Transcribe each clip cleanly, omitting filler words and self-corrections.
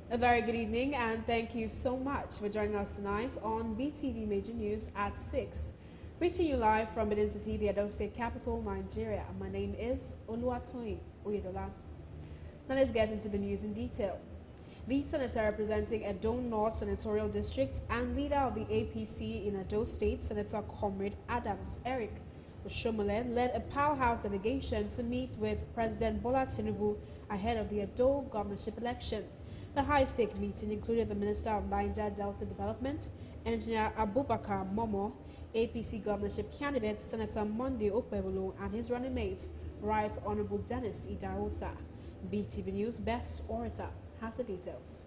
A very good evening and thank you so much for joining us tonight on BeeTv Major News at 6. Reaching you live from Benue State, the Edo State capital, Nigeria. My name is Oluwatoyin Oyedola. Now let's get into the news in detail. The senator representing Edo North Senatorial District and leader of the APC in Edo State, Senator Comrade Adams Eric Oshomole, led a powerhouse delegation to meet with President Bola Tinubu ahead of the Edo governorship election. The high-stake meeting included the Minister of Niger Delta Development, Engineer Abubakar Momo, APC governorship candidate Senator Monday Okpebolo, and his running mate, Right Honorable Dennis Idaosa. BeeTv News Best Orator has the details.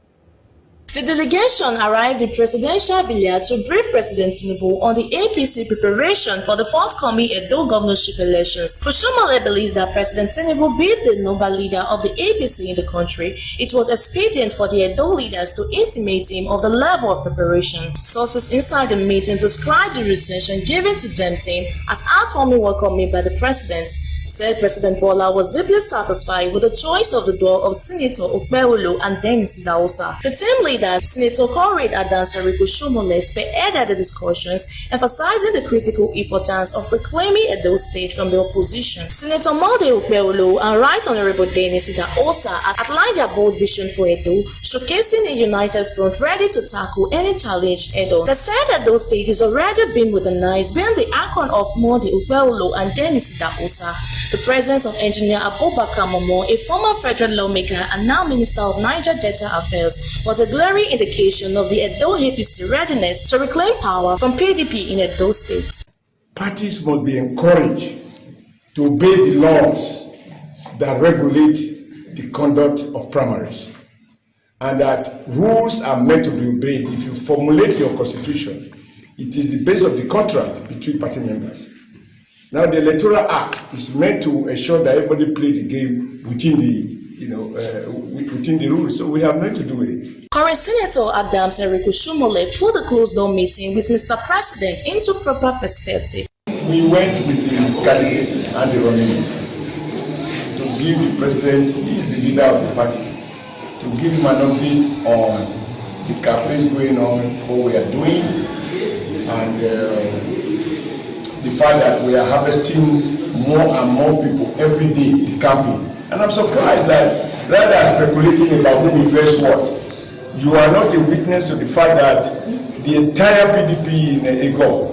The delegation arrived in Presidential Villa to brief President Tinubu on the APC preparation for the forthcoming Edo governorship elections. Oshomole believes that President Tinubu being the number leader of the APC in the country, it was expedient for the Edo leaders to intimate him of the level of preparation. Sources inside the meeting described the reception given to them team as heartwarming welcoming by the president. Said President Bola was deeply satisfied with the choice of the duo of Senator Okpebolo and Dennis Idaosa. The team leader, Senator Comrade Adams Eric Oshomole, spearheaded the discussions, emphasizing the critical importance of reclaiming Edo State from the opposition. Senator Monday Okpebolo and Right Honorable Dennis Idaosa outlined their bold vision for Edo, showcasing a united front ready to tackle any challenge Edo. They said Edo State is already being modernized, being the icon of Monday Okpebolo and Dennis Idaosa. The presence of Engineer Abubakar Momo, a former federal lawmaker and now Minister of Niger Delta Affairs, was a glaring indication of the Edo APC readiness to reclaim power from PDP in Edo State. Parties must be encouraged to obey the laws that regulate the conduct of primaries, and that rules are meant to be obeyed. If you formulate your constitution, it is the base of the contract between party members. Now, the Electoral Act is meant to ensure that everybody play the game within the, within the rules. So we have meant to do it. Current Senator Adams Eric Oshomole put the closed-door meeting with Mr. President into proper perspective. We went with the candidate and the running mate to give the president, he is the leader of the party, to give him an update on the campaign going on, what we are doing, and the fact that we are harvesting more and more people every day in the campaign. And I'm surprised that rather than speculating about who will first what, you are not a witness to the fact that the entire PDP in Ego,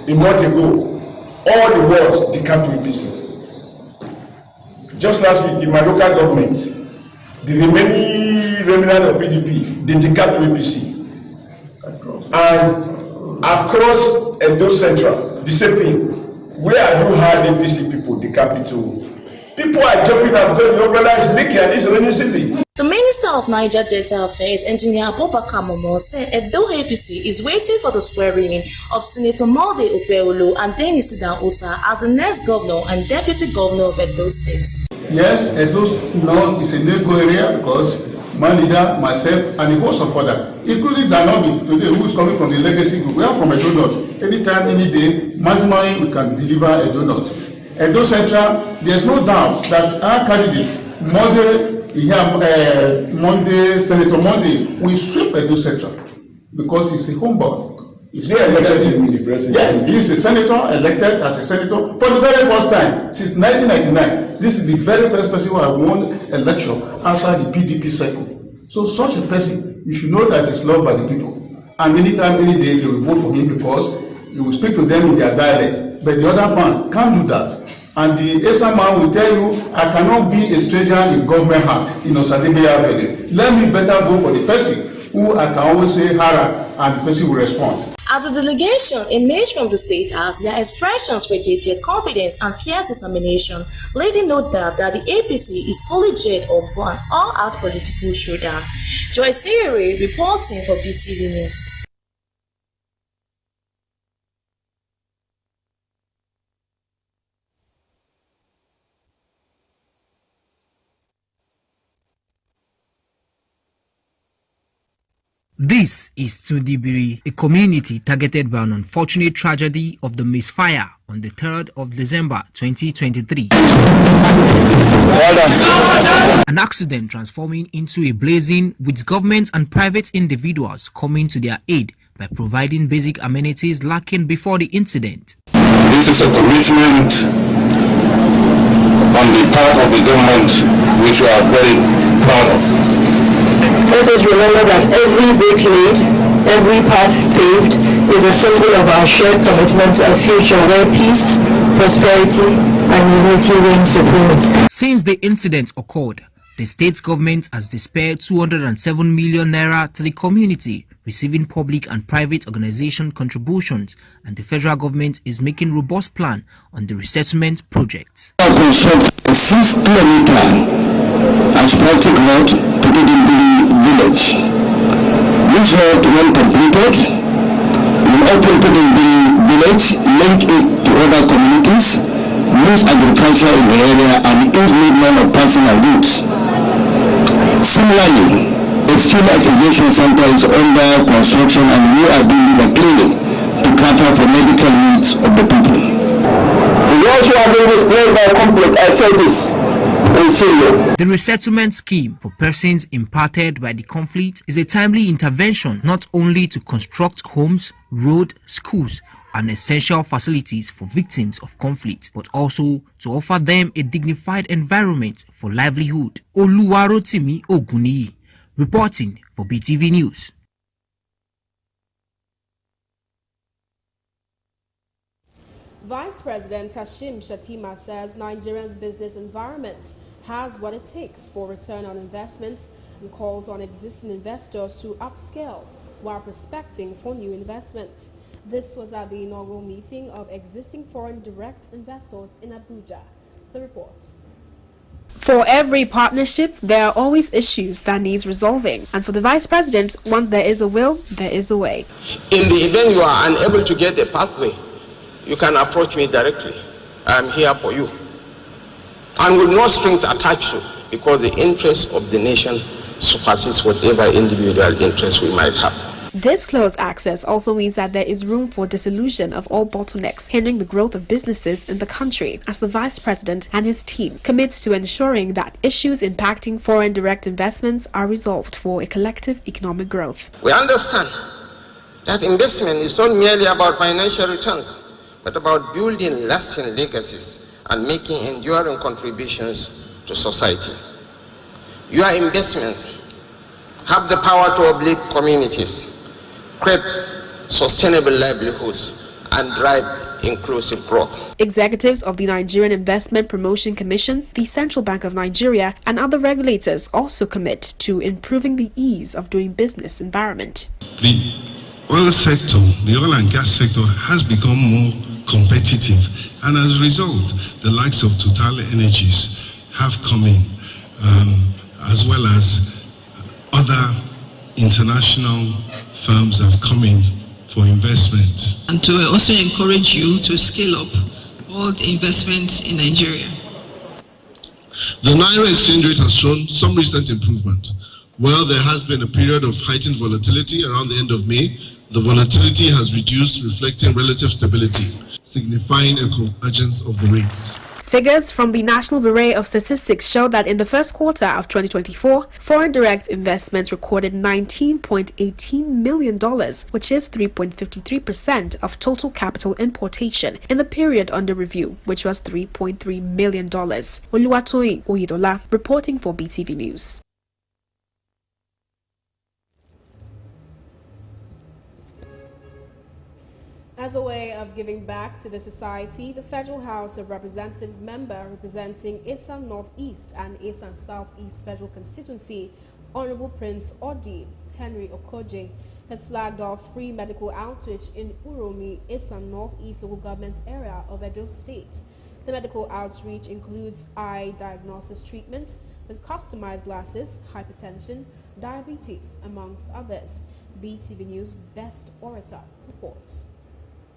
a month ago, all the words decamped to APC. Just last week in my local government, the remaining remnant of PDP, they decamped to APC. And across Edo Central, the same thing. Where have you had APC people, the capital? People are jumping up because the umbrella is leaking and it's raining city. The Minister of Niger Delta Affairs, Engineer Abubakar Momo, said Edo APC is waiting for the swearing-in of Senator Monday Okpebolo and Dennis Idaosa as the next governor and deputy governor of Edo State. Yes, Edo North is a no-go area because my leader, myself, and a host of others, including Danobi today, who is coming from the legacy group. We are from Edo North. Anytime, any day, maximally we can deliver Edo North. Edo Central, there is no doubt that our candidate, Senator Monday, will sweep Edo Central because he's a homeboy. He's been elected in the president. Yes, he is a senator, elected as a senator for the very first time since 1999. This is the very first person who has won election outside the PDP cycle. So such a person, you should know that he's loved by the people. And anytime, any day, they will vote for him because he will speak to them in their dialect. But the other man can't do that. And the Esa man will tell you, I cannot be a stranger in government house in Osadebe Avenue. Let me better go for the person who I can always say Hara, and the person will respond. As the delegation emerged from the State House, their expressions radiated confidence and fierce determination, leading no doubt that the APC is fully geared up for an all-out political showdown. Joy Siri reporting for BeeTv News. This is Tundibiri, a community targeted by an unfortunate tragedy of the misfire on the 3rd of December 2023. An accident transforming into a blazing, with government and private individuals coming to their aid by providing basic amenities lacking before the incident. This is a commitment on the part of the government which we are very proud of. Let us remember that every brick laid, every path paved is a symbol of our shared commitment to a future where peace, prosperity, and unity reign supreme. Since the incident occurred, the state government has disbursed 207 million naira to the community, receiving public and private organization contributions, and the federal government is making robust plan on the resettlement project. We construct a 6-kilometer asphaltic road to the village. This road, when completed, will open to the village, link it to other communities, boost agriculture in the area, and ease movement of personal goods. Similarly, a skill acquisition center is under construction, and we are building a clinic to cater for medical needs of the people. Those who have been displaced by conflict, I say this. The resettlement scheme for persons impacted by the conflict is a timely intervention not only to construct homes, roads, schools, and essential facilities for victims of conflict, but also to offer them a dignified environment for livelihood. Oluwarotimi Oguniyi, reporting for BeeTv News. Vice President Kashim Shettima says Nigeria's business environment has what it takes for return on investments and calls on existing investors to upscale while prospecting for new investments. This was at the inaugural meeting of existing foreign direct investors in Abuja. The report. For every partnership, there are always issues that needs resolving. And for the Vice President, once there is a will, there is a way. In the event you are unable to get a pathway, you can approach me directly. I am here for you. And with no strings attached to, because the interest of the nation supersedes whatever individual interest we might have. This close access also means that there is room for dissolution of all bottlenecks hindering the growth of businesses in the country, as the Vice President and his team commits to ensuring that issues impacting foreign direct investments are resolved for a collective economic growth. We understand that investment is not merely about financial returns, but about building lasting legacies and making enduring contributions to society. Your investments have the power to uplift communities, create sustainable livelihoods, and drive inclusive growth. Executives of the Nigerian Investment Promotion Commission, the Central Bank of Nigeria, and other regulators also commit to improving the ease of doing business environment. The oil sector, the oil and gas sector, has become more competitive, and as a result, the likes of Total Energies have come in, as well as other international firms have come in for investment. And to also encourage you to scale up all the investments in Nigeria. The Naira exchange rate has shown some recent improvement. While there has been a period of heightened volatility around the end of May, the volatility has reduced, reflecting relative stability, signifying a convergence of the rates. Figures from the National Bureau of Statistics show that in the first quarter of 2024, foreign direct investments recorded $19.18 million, which is 3.53% of total capital importation in the period under review, which was $3.3 million. Oluwatoyin Oyedola, reporting for BeeTv News. As a way of giving back to the society, the Federal House of Representatives member representing Esan Northeast and Esan Southeast Federal Constituency, Honorable Prince Odi Henry Okoje, has flagged off free medical outreach in Uromi, Esan Northeast local government area of Edo State. The medical outreach includes eye diagnosis treatment with customized glasses, hypertension, diabetes, amongst others. BeeTv News Best Orator reports.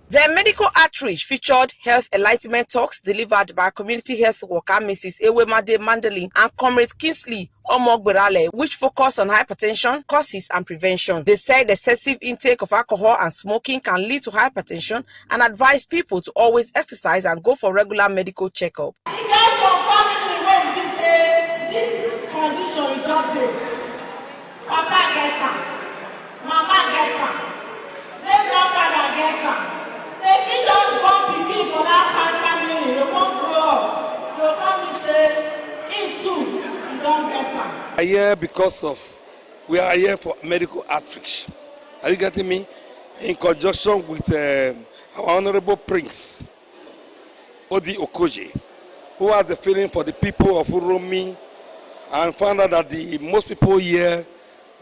The medical outreach featured health enlightenment talks delivered by community health worker Mrs. Ewemade Mandeli and Comrade Kingsley Omogberale, which focused on hypertension, causes and prevention. They said excessive intake of alcohol and smoking can lead to hypertension and advised people to always exercise and go for regular medical checkup. This condition is just there. Papa gets her, Mama gets her, their grandfather gets her. If you don't want to begin for that family, you won't grow up. You come and say, in too, you don't get her. We are here because we are here for medical outreach. Are you getting me? In conjunction with our Honorable Prince, Odi Okoje, who has the feeling for the people of Uromi and found out that most people here,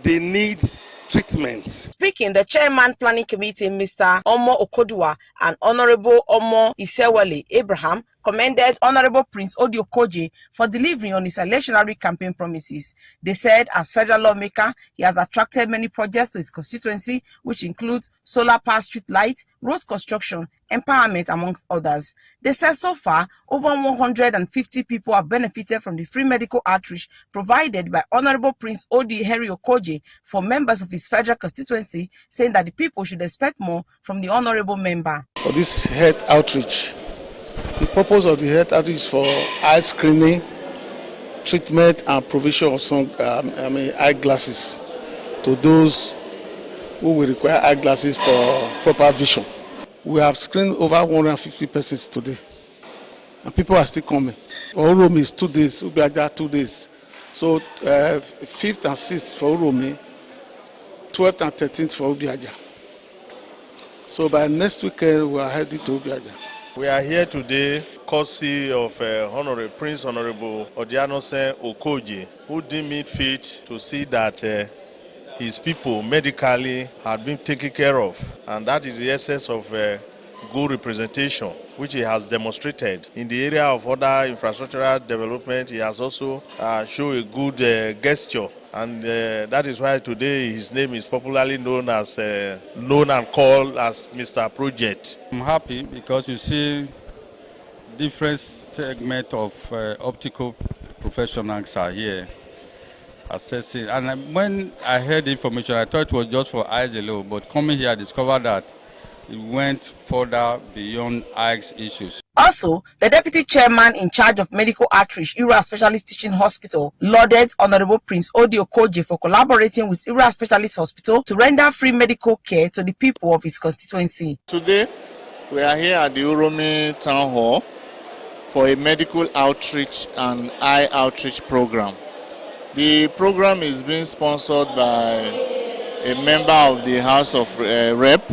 they need treatments. Speaking, the chairman planning committee, Mr. Omo Okodua, and Honorable Omo Isewale Abraham commended Honorable Prince Odi Okoje for delivering on his electionary campaign promises. They said, as federal lawmaker, he has attracted many projects to his constituency, which include solar power street lights, road construction, empowerment, amongst others. They said so far, over 150 people have benefited from the free medical outreach provided by Honorable Prince Odi Heri Okoje for members of his federal constituency, saying that the people should expect more from the honorable member. For this health outreach, the purpose of the health outreach is for eye screening, treatment and provision of some eyeglasses to those who will require eyeglasses for proper vision. We have screened over 150 persons today, and people are still coming. For Uromi is 2 days, Ubiaja 2 days. So 5th and 6th for Uromi, 12th and 13th for Ubiaja. So by next weekend we are heading to Abuja. We are here today courtesy of Prince Honorable Adeosun Okoje, who deemed it fit to see that his people medically had been taken care of, and that is the essence of good representation, which he has demonstrated. In the area of other infrastructural development, he has also shown a good gesture. And that is why today his name is popularly known and called as Mr. Project. I'm happy because you see different segments of optical professionals are here assessing. And when I heard the information, I thought it was just for eyes alone, but coming here I discovered that it went further beyond eyes issues. Also, the deputy chairman in charge of medical outreach, Ira Specialist Teaching Hospital, lauded Honorable Prince Odi Okoje for collaborating with Ira Specialist Hospital to render free medical care to the people of his constituency. Today, we are here at the Uromi Town Hall for a medical outreach and eye outreach program. The program is being sponsored by a member of the House of Rep,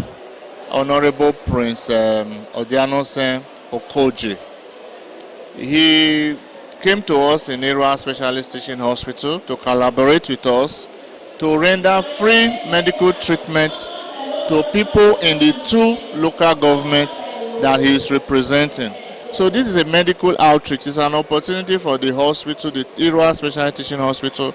Honorable Prince Adeosun Okoje. He came to us in Ira Specialist Teaching Hospital to collaborate with us to render free medical treatment to people in the 2 local governments that he is representing. So this is a medical outreach. It's an opportunity for the hospital, the Ira Specialist Teaching Hospital,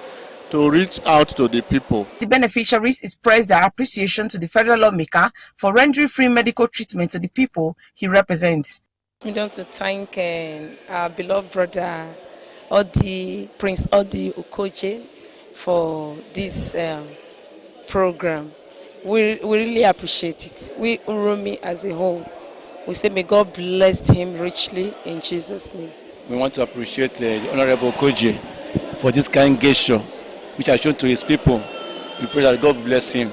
to reach out to the people. The beneficiaries expressed their appreciation to the federal lawmaker for rendering free medical treatment to the people he represents. We want to thank our beloved brother Prince Odi Okoje for this program. We really appreciate it. We Uromi as a whole, we say may God bless him richly in Jesus' name. We want to appreciate the Honorable Okoje for this kind gesture which has shown to his people. We pray that God bless him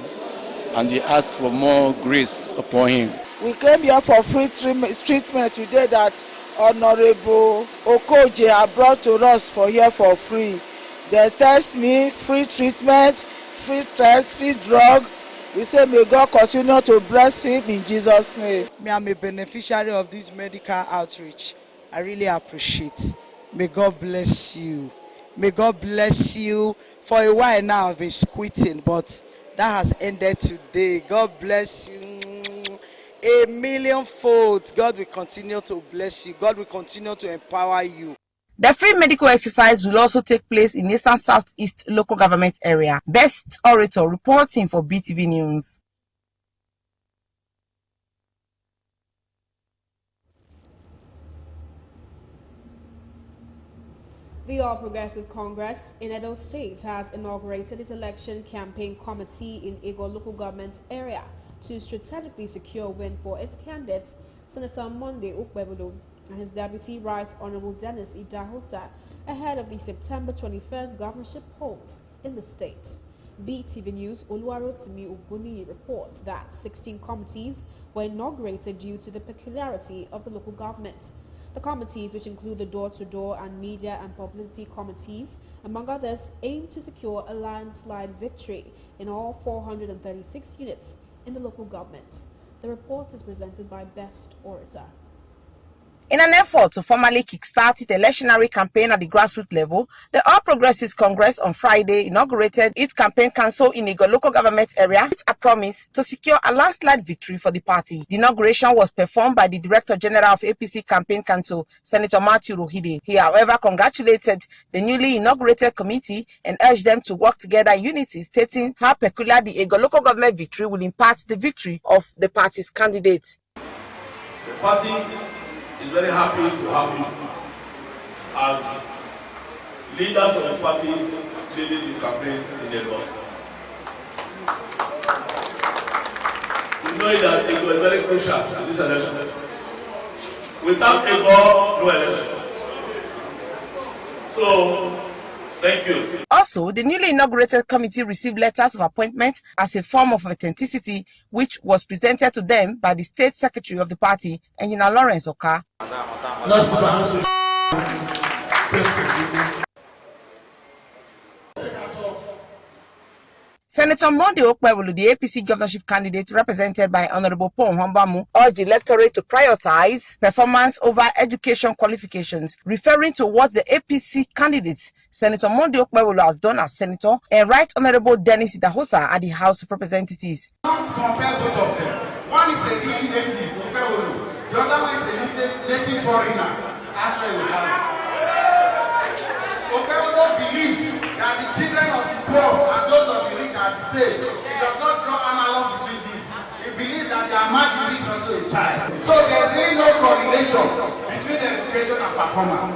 and we ask for more grace upon him. We came here for free treatment today that Honorable Okoje have brought to us for here for free. They test me, free treatment, free test, free drug. We say may God continue to bless him in Jesus' name. I'm a beneficiary of this medical outreach. I really appreciate. May God bless you. May God bless you. For a while now I've been squinting, but that has ended today. God bless you. A million-fold. God will continue to bless you. God will continue to empower you. The free medical exercise will also take place in Eastern Southeast local government area. Best Orator reporting for BeeTv News. The All Progressive Congress in Edo State has inaugurated its election campaign committee in Ego local government area to strategically secure a win for its candidates, Senator Monday Ukbebulu and his deputy Right Honorable Dennis Idahosa, ahead of the September 21st governorship polls in the state. BeeTv News Oluwarotimi Ubuni reports that 16 committees were inaugurated due to the peculiarity of the local government. The committees, which include the door-to-door and media and publicity committees, among others, aim to secure a landslide victory in all 436 units in the local government. The report is presented by Best Orator. In an effort to formally kickstart its electionary campaign at the grassroots level, the All Progressives Congress on Friday inaugurated its campaign council in Ego local government area with a promise to secure a landslide victory for the party. The inauguration was performed by the Director General of APC Campaign Council, Senator Matthew Rohide. He, however, congratulated the newly inaugurated committee and urged them to work together in unity, stating how peculiar the Ego local government victory will impact the victory of the party's candidate. The party is very happy to have you as leaders of the party leading the campaign in Ego. You know that Ego is very crucial in this election. Without Ego, no election. So, thank you. Also, the newly inaugurated committee received letters of appointment as a form of authenticity, which was presented to them by the State Secretary of the party, Engineer Lawrence Oka. Senator Monday Ukbebulu, the APC governorship candidate represented by Honorable Paul Nhombamu, urged the electorate to prioritize performance over education qualifications, referring to what the APC candidate, Senator Monday Ukbebulu, has done as senator, and Right Honorable Dennis Idahosa at the House of Representatives. Compare both of them. One is a real native, Ukbebulu. The other one is a native foreigner. Ukbebulu believes that the children of the poor and those of the rich are the same. He does not draw analog between these. He believes that the Amadi is also a child. So there is really no correlation between education and performance.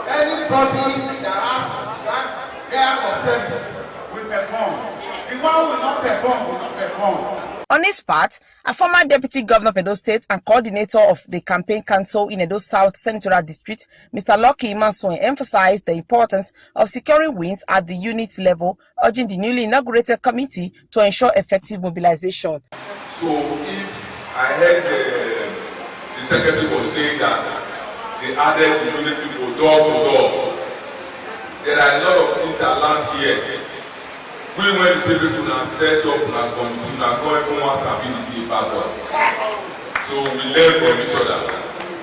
Anybody that has that care for service will perform. The one who will not perform will not perform. On his part, a former deputy governor of Edo State and coordinator of the campaign council in Edo South Senatorial District, Mr. Lucky Imansoy, emphasized the importance of securing wins at the unit level, urging the newly inaugurated committee to ensure effective mobilization. So if I heard the secretary was saying that they added the unit people door to door, there are a lot of things around here. We when the civil people are set up and continue and going from one stability backward. So we learn from each other.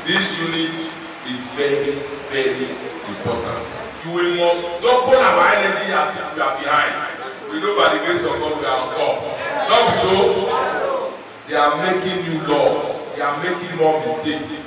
This unit is very, very important. We must double our energy as if we are behind. We know by the grace of God we are on top. Not so. They are making new laws. They are making more mistakes.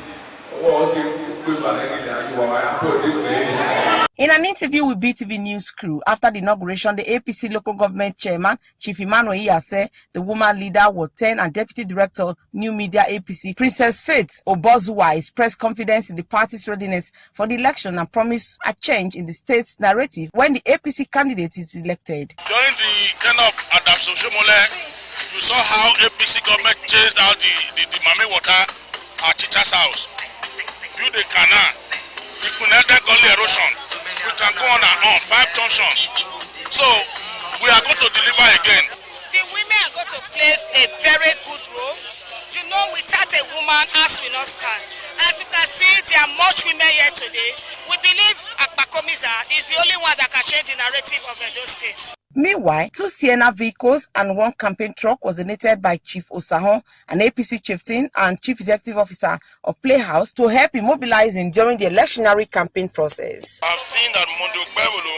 In an interview with BeeTv News crew after the inauguration, the APC local government chairman, Chief Emmanuel said the woman leader was 10 and deputy director, New Media APC, Princess Faith Obozuwa, expressed confidence in the party's readiness for the election and promised a change in the state's narrative when the APC candidate is elected. During the tenure of Adeosun, you saw how APC government chased out the Mame water at teacher's house. Build a canal, the Kunede Gully erosion. We can go on and on, 5 junctions. So we are going to deliver again. The women are going to play a very good role. You know, without a woman, us will not stand. As you can see, there are much women here today. We believe Akpakomiza is the only one that can change the narrative of Edo State. Meanwhile, 2 Sienna vehicles and 1 campaign truck was donated by Chief Osahon, an APC chieftain and Chief Executive Officer of Playhouse, to help in mobilizing during the electionary campaign process. I've seen that Monday Ukbebulu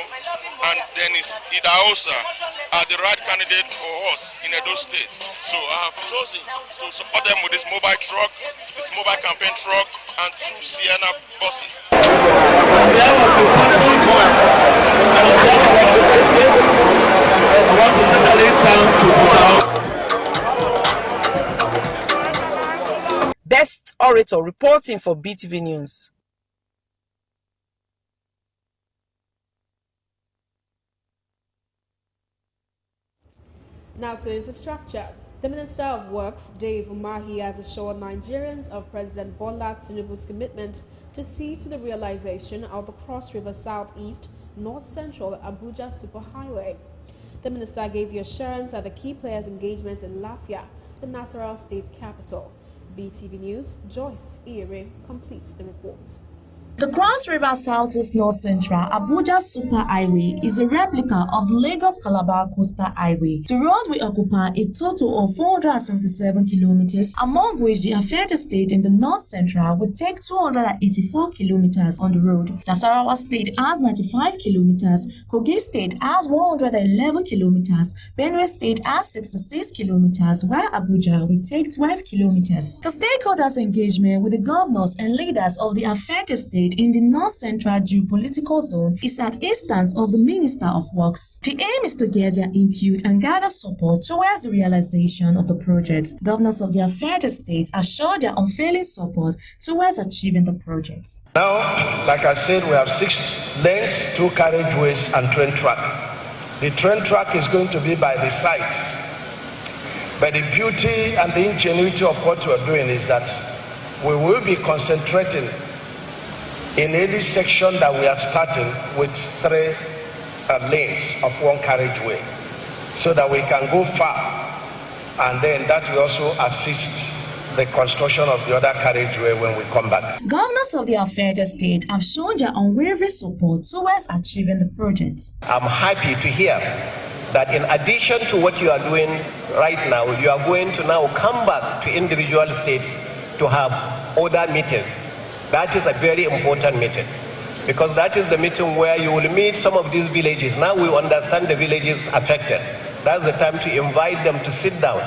and Dennis Idahosa are the right candidate for us in Edo State. So I have chosen to support them with this mobile truck, this mobile campaign truck, and 2 Sienna buses. Best Orator reporting for BeeTv News. Now to infrastructure. The Minister of Works, Dave Umahi, has assured Nigerians of President Bola Tinubu's commitment to see to the realization of the Cross River Southeast North Central Abuja Superhighway. The minister gave the assurance at the key players' engagement in Lafia, the Nasarawa state capital. BeeTv News, Joyce Ire completes the report. The Cross River Southeast North Central Abuja Super Highway is a replica of the Lagos-Calabar Coastal Highway. The road will occupy a total of 477 kilometers, among which the affected state in the North Central will take 284 kilometers on the road. Nasarawa State has 95 kilometers, Kogi State has 111 kilometers, Benue State has 66 kilometers, while Abuja will take 12 kilometers. The stakeholders' engagement with the governors and leaders of the affected state in the North Central geopolitical zone is at instance of the Minister of Works. The aim is to get their input and gather support towards the realization of the project. Governors of the affected states assured their unfailing support towards achieving the project. Now, like I said, we have 6 lanes, 2 carriageways and train track. The train track is going to be by the side. But the beauty and the ingenuity of what we are doing is that we will be concentrating in any section that we are starting with 3 lanes of 1 carriageway, so that we can go far, and then that will also assist the construction of the other carriageway when we come back. Governors of the affected state have shown their unwavering support towards achieving the project. I'm happy to hear that in addition to what you are doing right now, you are going to now come back to individual states to have other meetings. That is a very important meeting, because that is the meeting where you will meet some of these villages. Now we understand the villages affected. That's the time to invite them to sit down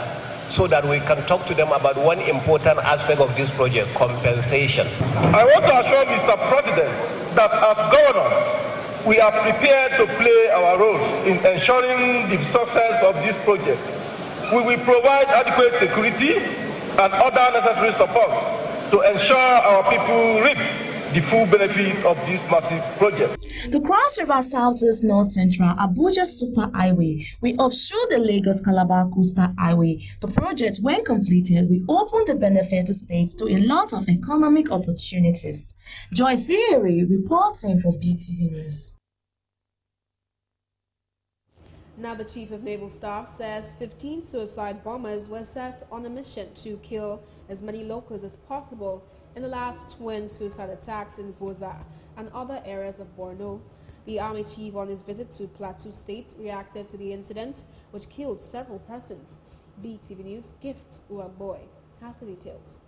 so that we can talk to them about one important aspect of this project, compensation. I want to assure Mr. President that as governor, we are prepared to play our role in ensuring the success of this project. We will provide adequate security and other necessary support to ensure our people reap the full benefit of this massive project. The Cross River Southeast North Central Abuja Super Highway will offshoot the Lagos-Calabar Coastal Highway. The project, when completed, will open the benefited states to a lot of economic opportunities. Joyce Ire reporting for BeeTv News. Now the Chief of Naval Staff says 15 suicide bombers were set on a mission to kill as many locals as possible in the last twin suicide attacks in Goza and other areas of Borno. The Army Chief on his visit to Plateau State reacted to the incident, which killed several persons. BeeTv News' Gift Uwagboy has the details.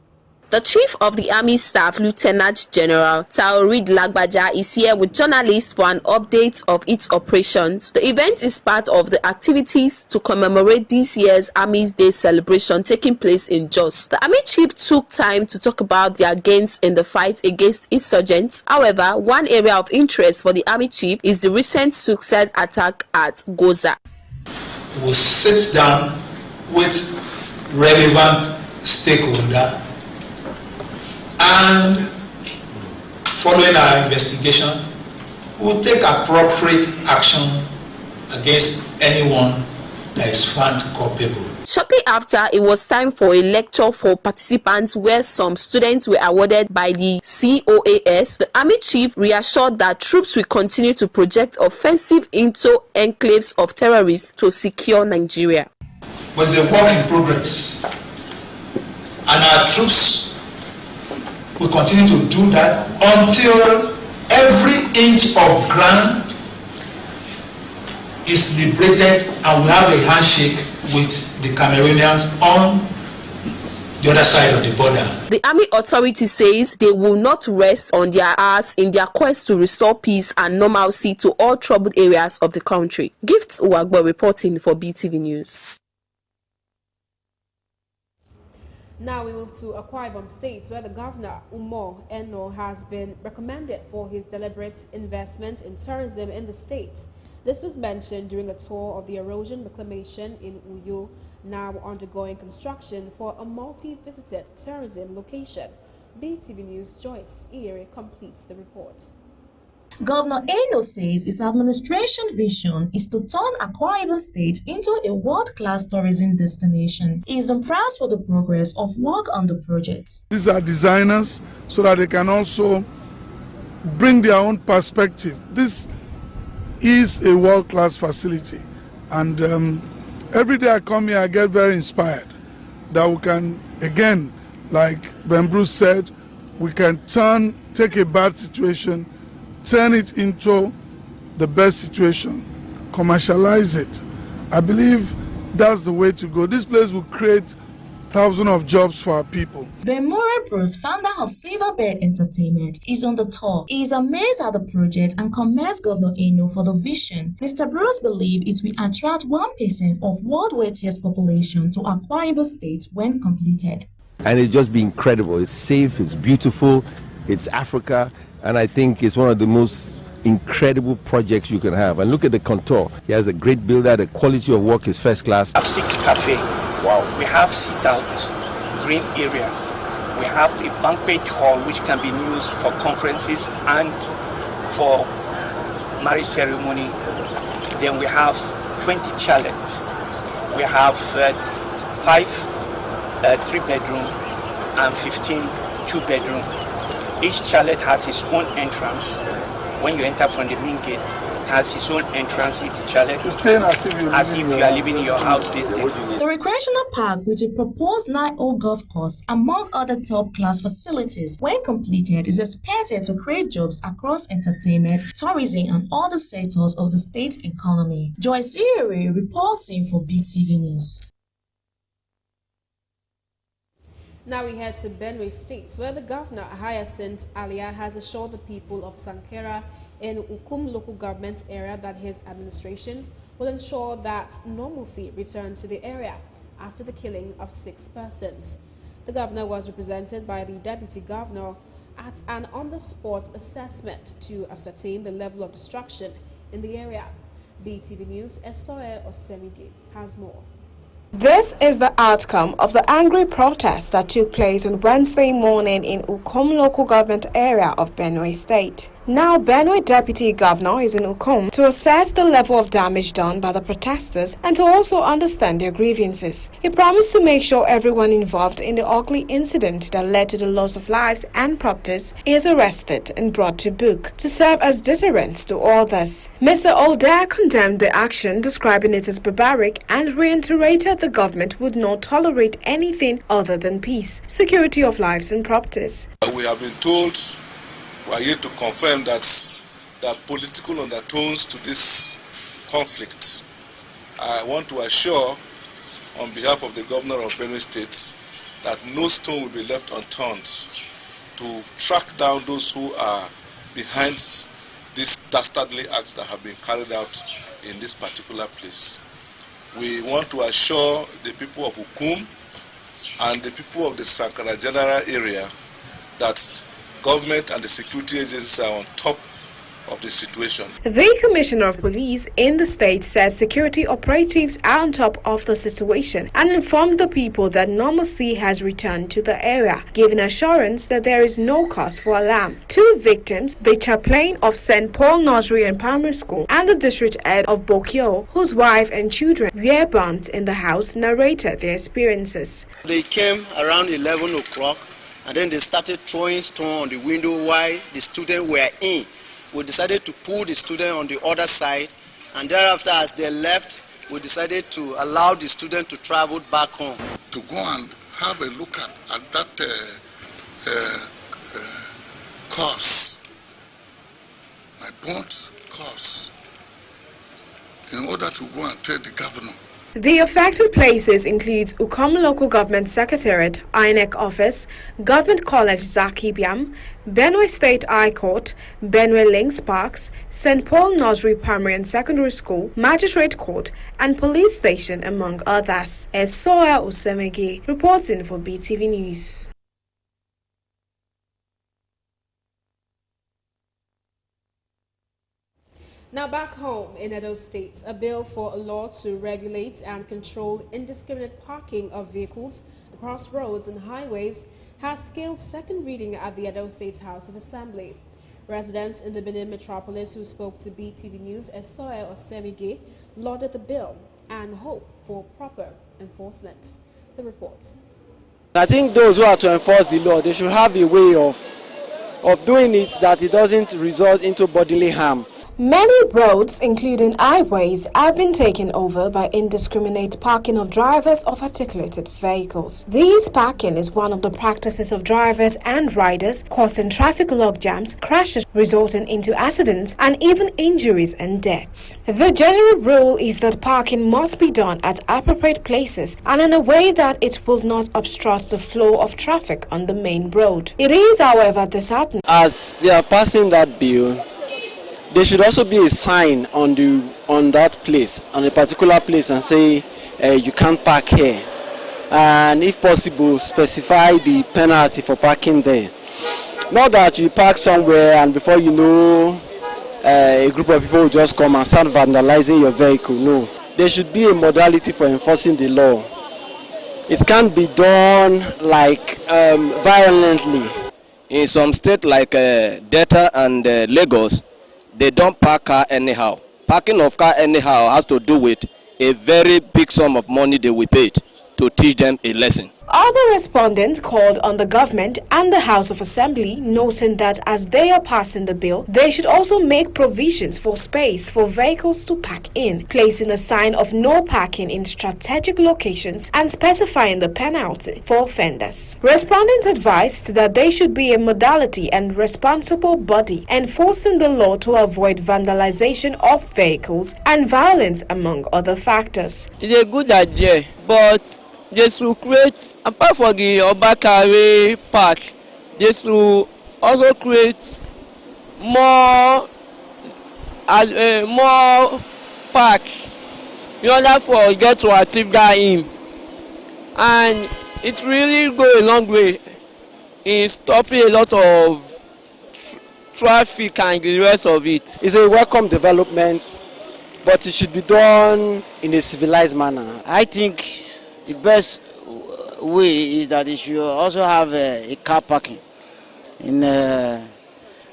The Chief of the Army Staff, Lieutenant General Taoreed Lagbaja, is here with journalists for an update of its operations. The event is part of the activities to commemorate this year's Army's Day celebration taking place in Jos. The Army Chief took time to talk about their gains in the fight against insurgents. However, one area of interest for the Army Chief is the recent suicide attack at Goza. We'll sit down with relevant stakeholders, and following our investigation, we will take appropriate action against anyone that is found culpable. Shortly after, it was time for a lecture for participants where some students were awarded by the COAS. The Army Chief reassured that troops will continue to project offensive into enclaves of terrorists to secure Nigeria. It was a work in progress, and our troops will continue to do that until every inch of ground is liberated and we have a handshake with the Cameroonians on the other side of the border. The Army authority says they will not rest on their ass in their quest to restore peace and normalcy to all troubled areas of the country. Gifts Uwagbo reporting for BeeTv News. Now we move to Akwa Ibom State, where the governor, Umar Eno, has been recommended for his deliberate investment in tourism in the state. This was mentioned during a tour of the erosion reclamation in Uyo, now undergoing construction for a multi-visited tourism location. BeeTv News' Joyce Ire completes the report. Governor Edo says his administration vision is to turn Akwa Ibom State into a world-class tourism destination. He is impressed with the progress of work on the project. These are designers so that they can also bring their own perspective. This is a world-class facility, and every day I come here I get very inspired that we can, again, like Ben Bruce said, we can take a bad situation, turn it into the best situation, commercialize it. I believe that's the way to go. This place will create thousands of jobs for our people. Benue Bruce, founder of Silverbird Entertainment, is on the tour. He is amazed at the project and commends Governor Eno for the vision. Mr. Bruce believes it will attract 1% of world wealthiest population to Akwa Ibom State when completed. And it's just be incredible. It's safe, it's beautiful, it's Africa, and I think it's one of the most incredible projects you can have. And look at the contour. He has a great builder. The quality of work is first class. We have 6 cafe. Wow. We have sit-out green area. We have a banquet hall which can be used for conferences and for marriage ceremony. Then we have 20 chalets. We have 5 3-bedroom and 15 2-bedroom. Each chalet has its own entrance. When you enter from the main gate, it has its own entrance in the chalet. You're staying as if you are living in your house this day. The recreational park, with a proposed 9-hole golf course, among other top-class facilities, when completed, is expected to create jobs across entertainment, tourism, and other sectors of the state's economy. Joyce Ere reporting for BeeTv News. Now we head to Benue State, where the governor, Hyacinth Alia, has assured the people of Sankera in Ukum local government area that his administration will ensure that normalcy returns to the area after the killing of 6 persons. The governor was represented by the deputy governor at an on-the-spot assessment to ascertain the level of destruction in the area. BeeTv News' Esoe Osemige has more. This is the outcome of the angry protest that took place on Wednesday morning in Ukum local government area of Benue State. Now, Benue Deputy Governor is in Ukum to assess the level of damage done by the protesters and to also understand their grievances. He promised to make sure everyone involved in the ugly incident that led to the loss of lives and properties is arrested and brought to book to serve as deterrents to others. Mr. Older condemned the action, describing it as barbaric, and reiterated the government would not tolerate anything other than peace, security of lives and properties. We have been told, we are here to confirm that there are political undertones to this conflict. I want to assure, on behalf of the governor of Benue State, that no stone will be left unturned to track down those who are behind these dastardly acts that have been carried out in this particular place. We want to assure the people of Ukum and the people of the Sankara General area that government and the security agencies are on top of the situation. The Commissioner of Police in the state says security operatives are on top of the situation and informed the people that normalcy has returned to the area, giving assurance that there is no cause for alarm. 2 victims, the chaplain of St. Paul Nursery and Primary School and the district head of Bokyo, whose wife and children were burnt in the house, narrated their experiences. They came around 11 o'clock and then they started throwing stone on the window while the students were in. We decided to pull the student on the other side, and thereafter as they left, we decided to allow the student to travel back home. To go and have a look at that course, my burnt course, in order to go and tell the governor. The affected places includes Ukum Local Government Secretariat, INEC Office, Government College Zakibiam, Benue State High Court, Benue Links Parks, St. Paul Nursery Primary and Secondary School, Magistrate Court, and Police Station, among others. Esoa Osemege reporting for BeeTv News. Now back home in Edo State, a bill for a law to regulate and control indiscriminate parking of vehicles across roads and highways has scaled second reading at the Edo State House of Assembly. Residents in the Benin metropolis who spoke to BeeTv News Esoe Osemige lauded the bill and hope for proper enforcement. The report. I think those who are to enforce the law, they should have a way of doing it that it doesn't result into bodily harm. Many roads, including highways, have been taken over by indiscriminate parking of drivers of articulated vehicles. This parking is one of the practices of drivers and riders, causing traffic logjams, crashes resulting into accidents, and even injuries and deaths. The general rule is that parking must be done at appropriate places and in a way that it will not obstruct the flow of traffic on the main road. It is, however, disheartening. As they are passing that bill, there should also be a sign on that place, on a particular place, and say you can't park here, and if possible specify the penalty for parking there. Not that you park somewhere and before you know a group of people will just come and start vandalizing your vehicle. No, there should be a modality for enforcing the law. It can't be done like violently. In some states like Delta and Lagos, they don't park car anyhow. Parking of car anyhow has to do with a very big sum of money they will pay to teach them a lesson. Other respondents called on the government and the House of Assembly, noting that as they are passing the bill, they should also make provisions for space for vehicles to park in, placing a sign of no parking in strategic locations and specifying the penalty for offenders. Respondents advised that there should be a modality and responsible body enforcing the law to avoid vandalization of vehicles and violence, among other factors. It's a good idea, but just to create, apart from the Obakare Park, just to also create more parks in order for get to achieve that aim. And it really go a long way in stopping a lot of traffic and the rest of it. It's a welcome development, but it should be done in a civilized manner. I think the best way is that it should also have a car parking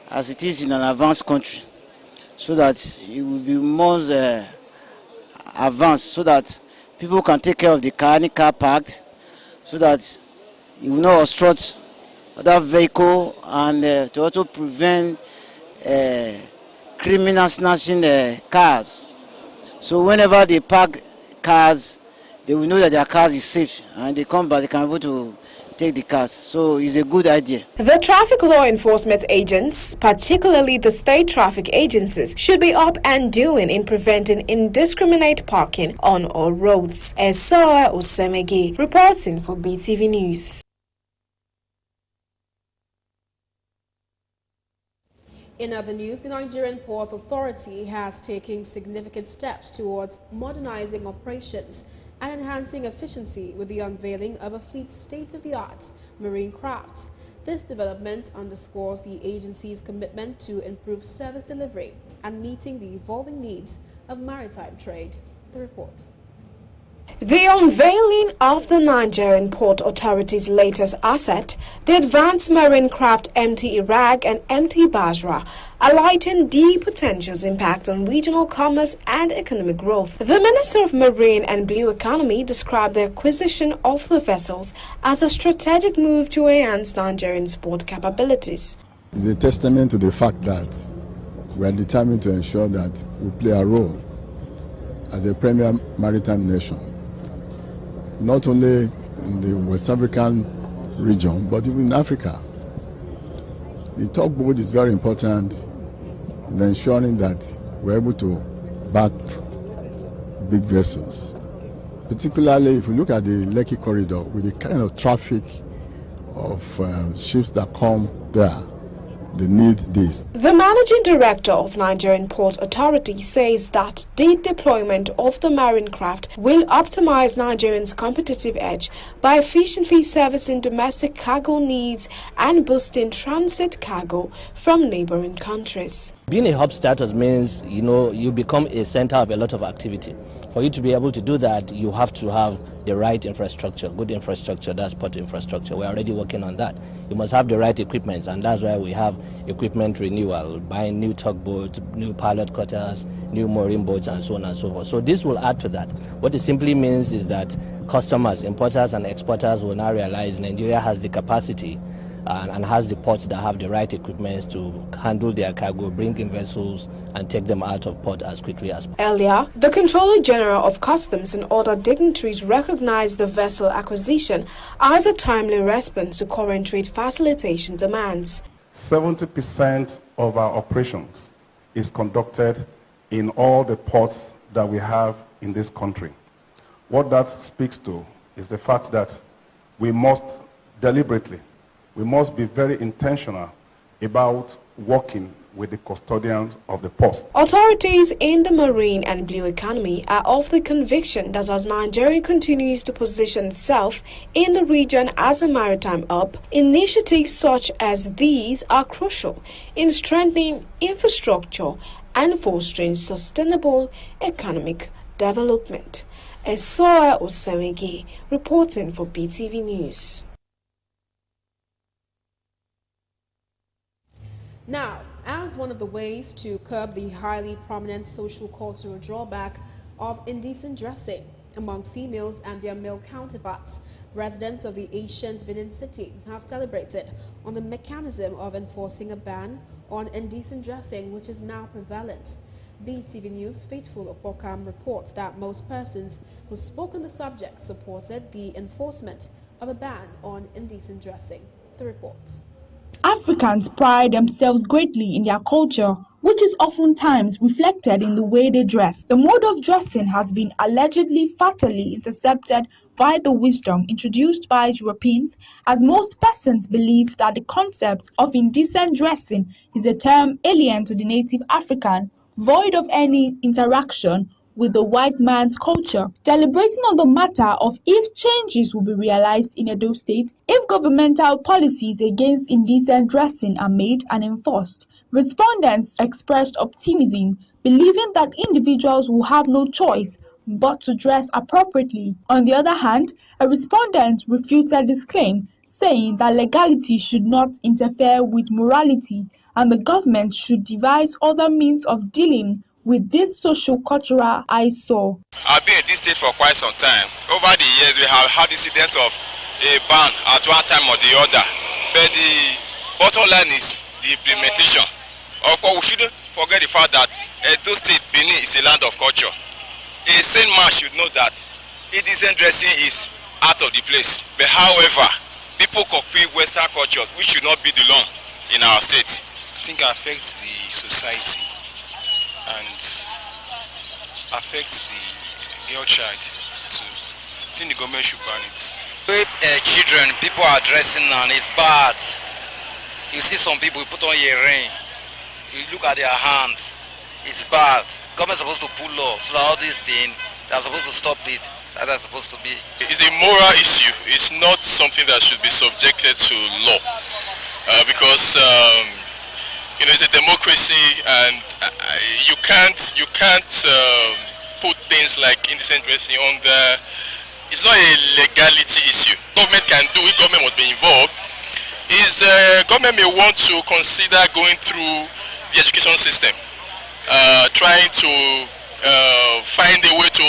as it is in an advanced country, so that it will be more advanced, so that people can take care of the car, any car parked, so that it will not obstruct other vehicle, and to also prevent criminal snatching cars. So whenever they park cars, they will know that their cars is safe, and they come back, they can be able to take the cars. So it's a good idea. The traffic law enforcement agents, particularly the state traffic agencies, should be up and doing in preventing indiscriminate parking on all roads. Esoe Osemege reporting for BeeTv News. In other news, the Nigerian Port Authority has taken significant steps towards modernizing operations and enhancing efficiency with the unveiling of a fleet state-of-the-art marine craft. This development underscores the agency's commitment to improve service delivery and meeting the evolving needs of maritime trade. The report. The unveiling of the Nigerian Port Authority's latest asset, the advanced marine craft MT Iraq and MT Basra, highlighting the potential's impact on regional commerce and economic growth. The Minister of Marine and Blue Economy described the acquisition of the vessels as a strategic move to enhance Nigerian port capabilities. It's a testament to the fact that we are determined to ensure that we play a role as a premier maritime nation, not only in the West African region, but even in Africa. The tugboat is very important in ensuring that we're able to back big vessels. Particularly if you look at the Lekki corridor with the kind of traffic of ships that come there, they need this. The Managing Director of Nigerian Port Authority says that the deployment of the marine craft will optimize Nigerians' competitive edge by efficiently servicing domestic cargo needs and boosting transit cargo from neighboring countries. Being a hub status means, you become a center of a lot of activity. For you to be able to do that, you have to have the right infrastructure, good infrastructure, that's port infrastructure. We're already working on that. You must have the right equipment, and that's why we have equipment renewal, buying new tugboats, new pilot cutters, new mooring boats, and so on and so forth. So this will add to that. What it simply means is that customers, importers and exporters will now realize Nigeria has the capacity and has the ports that have the right equipment to handle their cargo, bring in vessels and take them out of port as quickly as possible. Earlier, the Controller General of Customs and other dignitaries recognized the vessel acquisition as a timely response to current trade facilitation demands. 70% of our operations is conducted in all the ports that we have in this country. What that speaks to is the fact that we must deliberately, we must be very intentional about working with the custodians of the port. Authorities in the marine and blue economy are of the conviction that as Nigeria continues to position itself in the region as a maritime hub, initiatives such as these are crucial in strengthening infrastructure and fostering sustainable economic development. Esoa Osemege reporting for BeeTv News. Now, as one of the ways to curb the highly prominent social cultural drawback of indecent dressing among females and their male counterparts, residents of the ancient Benue State have deliberated on the mechanism of enforcing a ban on indecent dressing, which is now prevalent. BeeTv News' Faithful Opokam reports that most persons who spoke on the subject supported the enforcement of a ban on indecent dressing. The report. Africans pride themselves greatly in their culture, which is oftentimes reflected in the way they dress. The mode of dressing has been allegedly fatally intercepted by the wisdom introduced by Europeans, as most persons believe that the concept of indecent dressing is a term alien to the native African, void of any interaction with the white man's culture. Deliberating on the matter of if changes will be realized in Edo State if governmental policies against indecent dressing are made and enforced, respondents expressed optimism, believing that individuals will have no choice but to dress appropriately. On the other hand, a respondent refuted this claim, saying that legality should not interfere with morality and the government should devise other means of dealing with this socio-cultural eyesore. I've been in this state for quite some time. Over the years, we have had incidents of a ban at one time or the other. But the bottom line is the implementation. Of course, we shouldn't forget the fact that Edo State, Benin, is a land of culture. A sane man should know that indecent dressing is out of the place. But however, people copy Western culture, which should not be the norm in our state. I think it affects the society and affects the girl child too. I think the government should ban it. Children, people are dressing and it's bad. You see some people put on earring. You look at their hands, it's bad. Government is supposed to pull law so that all these things, they're supposed to stop it. That's supposed to be. It's a moral issue. It's not something that should be subjected to law because it's a democracy, and you can't put things like indecent dressing on the. It's not a legality issue. Government can do it. Government must be involved. Government may want to consider going through the education system, trying to find a way to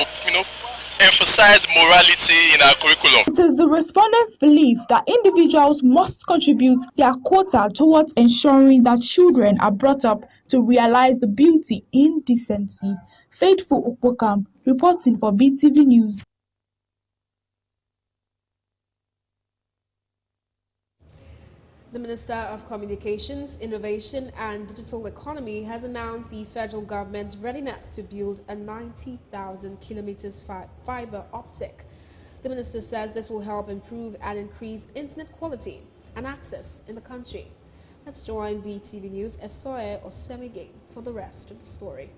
emphasize morality in our curriculum. It is the respondents' belief that individuals must contribute their quota towards ensuring that children are brought up to realize the beauty in decency. Faithful Opokam reporting for BeeTv News. The Minister of Communications, Innovation and Digital Economy has announced the federal government's readiness to build a 90,000 kilometers fiber optic. The minister says this will help improve and increase internet quality and access in the country. Let's join BeeTv News' Esoe Osemege for the rest of the story.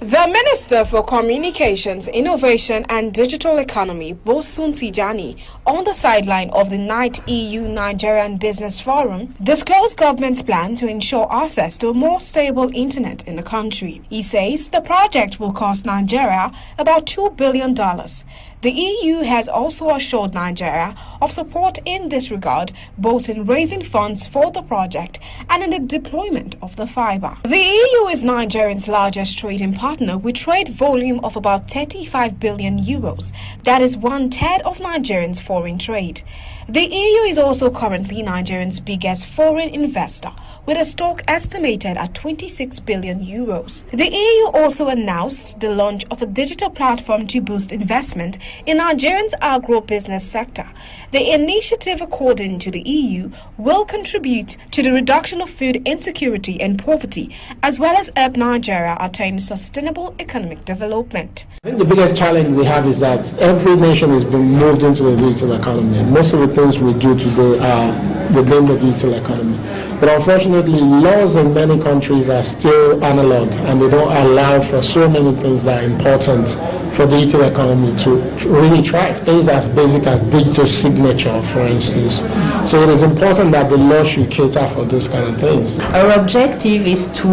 The Minister for Communications, Innovation and Digital Economy, Bosun Tijani, on the sideline of the 9th EU Nigerian Business Forum, disclosed government's plan to ensure access to a more stable internet in the country. He says the project will cost Nigeria about $2 billion. The EU has also assured Nigeria of support in this regard, both in raising funds for the project and in the deployment of the fiber. The EU is Nigeria's largest trading partner with trade volume of about 35 billion euros. That is 1/3 of Nigerians' foreign trade. The EU is also currently Nigeria's biggest foreign investor, with a stock estimated at 26 billion euros. The EU also announced the launch of a digital platform to boost investment in Nigeria's agro-business sector. The initiative, according to the EU, will contribute to the reduction of food insecurity and poverty, as well as help Nigeria attain sustainable economic development. I think the biggest challenge we have is that every nation has been moved into the digital economy. Most of the things we do today are within the digital economy. But unfortunately, laws in many countries are still analog, and they don't allow for so many things that are important for the digital economy to really thrive. Things as basic as digital signature, for instance. So it is important that the law should cater for those kind of things. Our objective is to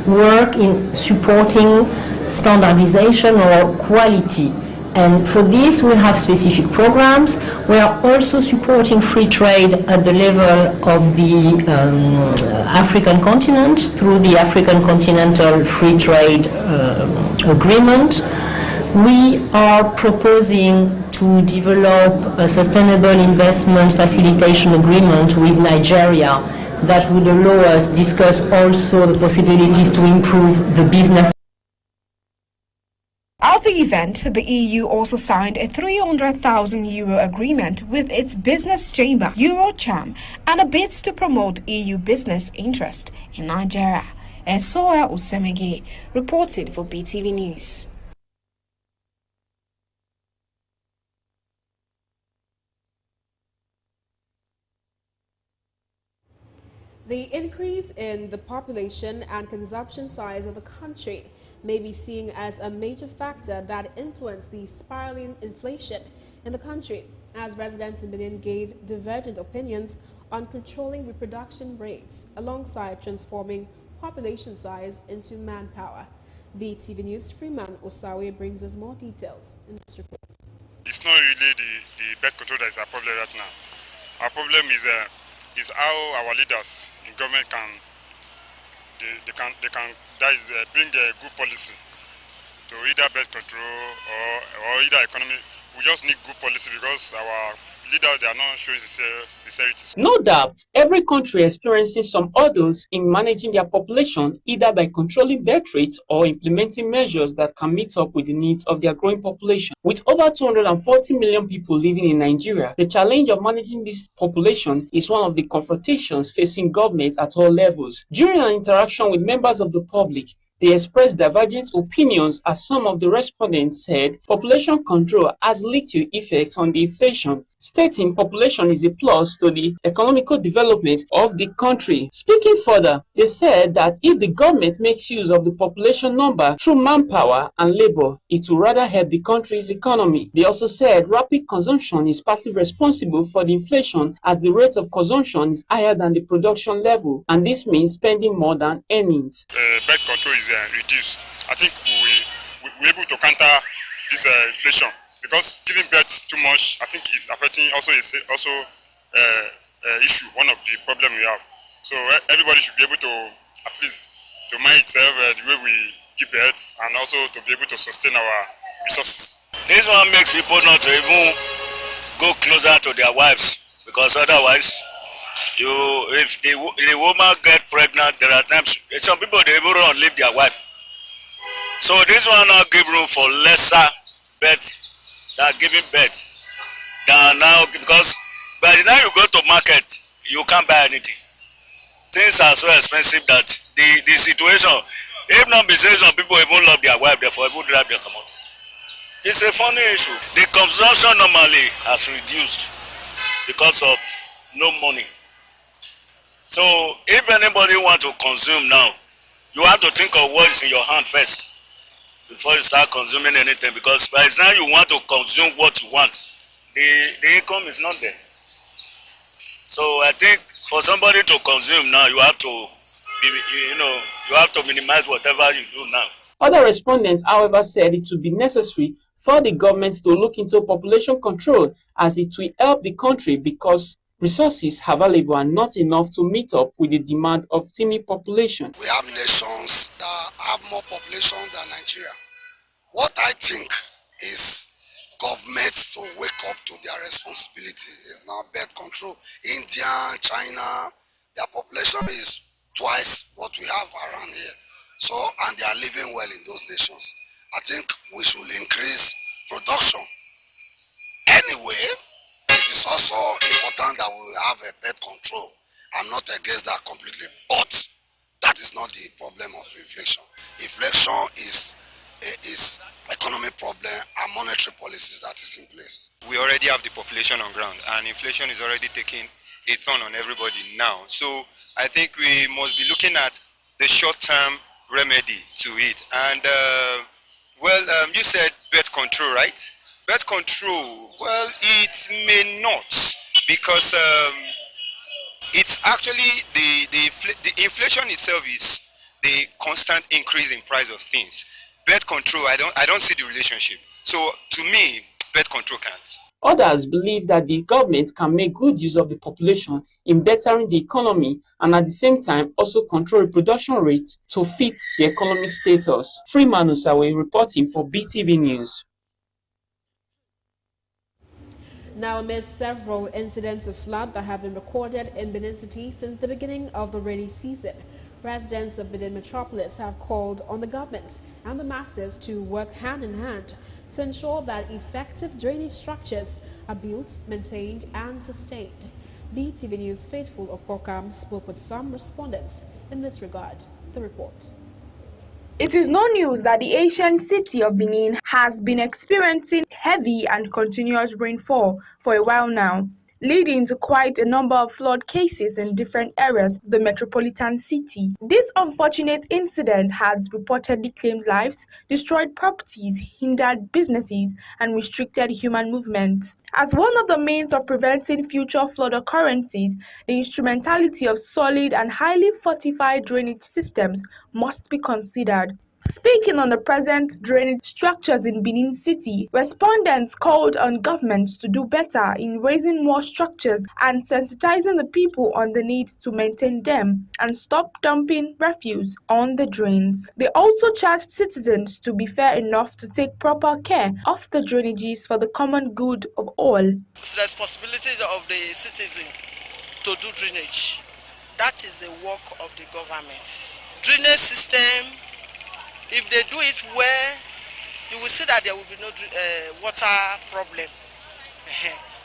work in supporting standardization or quality. And for this, we have specific programs. We are also supporting free trade at the level of the African continent through the African Continental Free Trade Agreement. We are proposing to develop a sustainable investment facilitation agreement with Nigeria that would allow us to discuss also the possibilities to improve the business. At the event, the EU also signed a €300,000 agreement with its business chamber, Eurocham, and a bid to promote EU business interest in Nigeria. Esoya Osemege reported for BeeTv News. The increase in the population and consumption size of the country may be seen as a major factor that influenced the spiraling inflation in the country, as residents in Benin gave divergent opinions on controlling reproduction rates alongside transforming population size into manpower. BeeTv News' Freeman Osawe brings us more details in this report. It's not really the birth control that is our problem right now. Our problem is how our leaders in government can bring a good policy to either birth control or either economy. We just need good policy because our leaders, they are not showing sincerity. No doubt, every country experiencing some hurdles in managing their population, either by controlling birth rates or implementing measures that can meet up with the needs of their growing population. With over 240 million people living in Nigeria, the challenge of managing this population is one of the confrontations facing government at all levels. During an interaction with members of the public, they expressed divergent opinions as some of the respondents said population control has little effect on the inflation, stating population is a plus to the economical development of the country. Speaking further, they said that if the government makes use of the population number through manpower and labor, it will rather help the country's economy. They also said rapid consumption is partly responsible for the inflation as the rate of consumption is higher than the production level, and this means spending more than earnings. Birth control is reduced. I think we're able to counter this inflation because giving birth too much, I think, is affecting also issue, one of the problem we have. So everybody should be able to at least to mind itself the way we give birth and also to be able to sustain our resources. This one makes people not to even go closer to their wives because otherwise, if the woman get pregnant, there are times some people they even run leave their wife. So this one now give room for lesser birth than giving birth than now, because by the time you go to market, you can't buy anything. Things are so expensive that the situation, if not be say some people even love their wife, therefore even drive their come out. It's a funny issue. The consumption normally has reduced because of no money. So if anybody want to consume now, you have to think of what is in your hand first. before you start consuming anything, because by the time you want to consume what you want, the income is not there. So I think for somebody to consume now, you have to you have to minimize whatever you do now. Other respondents, however, said it would be necessary for the government to look into population control, as it will help the country because resources available are not enough to meet up with the demand of teeming population. We have nations that have more population than Nigeria. What I think is governments to wake up to their responsibility. It's not birth control. India, China, their population is twice what we have around here. So, and they are living well in those nations. I think we should increase production. Anyway, it is also important that we have a birth control. I'm not against that completely, but that is not the problem of inflation. Inflation is economic problem and monetary policies that is in place. We already have the population on ground, and inflation is already taking a toll on everybody now. So I think we must be looking at the short-term remedy to it. And you said birth control, right? Birth control, well, it may not, because it's actually the inflation itself is the constant increase in price of things. Birth control, I don't see the relationship. So to me, birth control can't. Others believe that the government can make good use of the population in bettering the economy and at the same time also control reproduction rates to fit the economic status. Freeman Usawe reporting for BeeTv News. Now, amidst several incidents of flood that have been recorded in Benin City since the beginning of the rainy season, residents of Benin Metropolis have called on the government and the masses to work hand in hand to ensure that effective drainage structures are built, maintained, and sustained. BeeTv News' Faithful Okpokam spoke with some respondents in this regard. The report. It is no news that the ancient city of Benin has been experiencing heavy and continuous rainfall for a while now, leading to quite a number of flood cases in different areas of the metropolitan city. This unfortunate incident has reportedly claimed lives, destroyed properties, hindered businesses, and restricted human movement. As one of the means of preventing future flood occurrences, the instrumentality of solid and highly fortified drainage systems must be considered. Speaking on the present drainage structures in Benin City, respondents called on governments to do better in raising more structures and sensitizing the people on the need to maintain them and stop dumping refuse on the drains. They also charged citizens to be fair enough to take proper care of the drainages for the common good of all. It's the responsibility of the citizen to do drainage. That is the work of the government. Drainage system, if they do it well, you will see that there will be no water problem.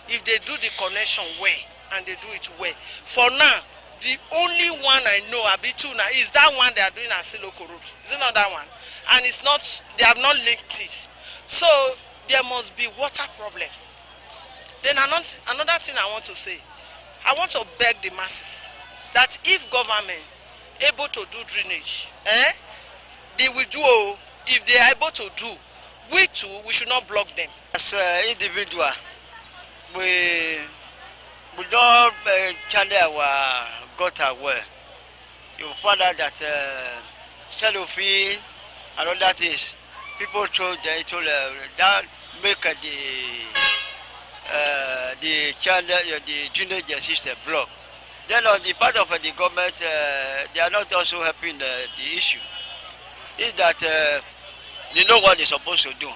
If they do the connection well and they do it well. For now, the only one I know, Abituna, is that one they are doing at Siloko Road. Is it not that one? And it's not, they have not linked it. So there must be water problem. Then another thing I want to say, I want to beg the masses that if government able to do drainage, they will do. If they are able to do, we too, we should not block them. As individual, we don't channel our gutter well. You find out that shallow fee and all that is people throw that make the channel, the drainage system block. Then on the part of the government, they are not also helping the issue. Is that they know what they're supposed to do.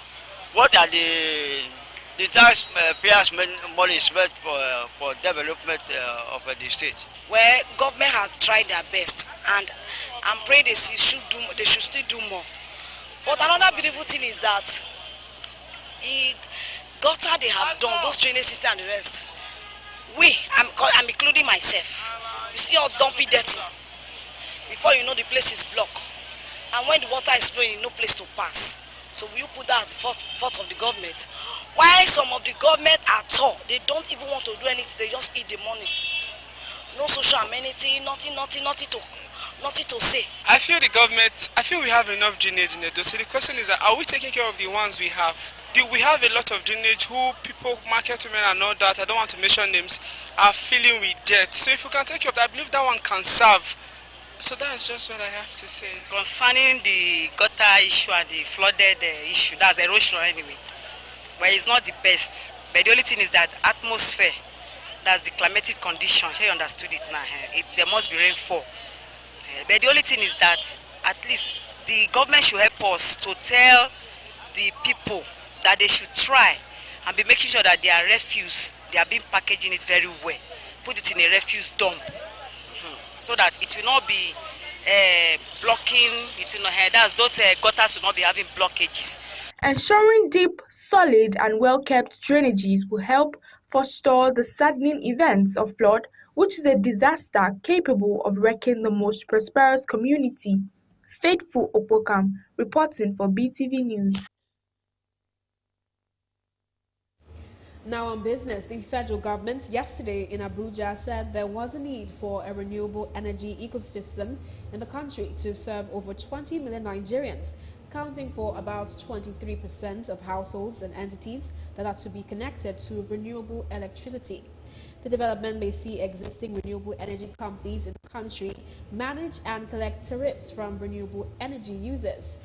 What are the taxpayers' money spent for development of the state? Well, government have tried their best, and I'm praying they should still do more. But another beautiful thing is that the gutter they have done, those drainage system and the rest. I'm including myself. You see all dumpy dirty. Before you know, the place is blocked. And when the water is flowing, no place to pass. So we put that fault of the government. Why some of the government at all, they don't even want to do anything, they just eat the money. No social amenity, nothing to Nothing to say. I feel we have enough drainage in Edo. So the question is, are we taking care of the ones we have? We have a lot of drainage who people, market women and all that, I don't want to mention names, are filling with dirt. So if we can take care of that, I believe that one can serve. So that's just what I have to say. Concerning the gutter issue and the flooded issue, that's erosion anyway. But it's not the best. But the only thing is that atmosphere, that's the climatic condition. You understood it now. There must be rainfall. But the only thing is that at least the government should help us to tell the people that they should try and be making sure that their refuse, they are being packaging it very well. Put it in a refuse dump so that it will not be blocking, it will not, those gutters will not be having blockages. Ensuring deep, solid and well-kept drainages will help forestall the saddening events of flood, which is a disaster capable of wrecking the most prosperous community. Faithful Opokam, reporting for BeeTv News. Now on business, the federal government yesterday in Abuja said there was a need for a renewable energy ecosystem in the country to serve over 20 million Nigerians, accounting for about 23% of households and entities that are to be connected to renewable electricity. The development may see existing renewable energy companies in the country manage and collect tariffs from renewable energy users.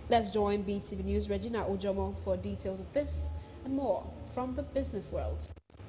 Let's join BeeTv News' Regina Ojomo for details of this and more from the business world.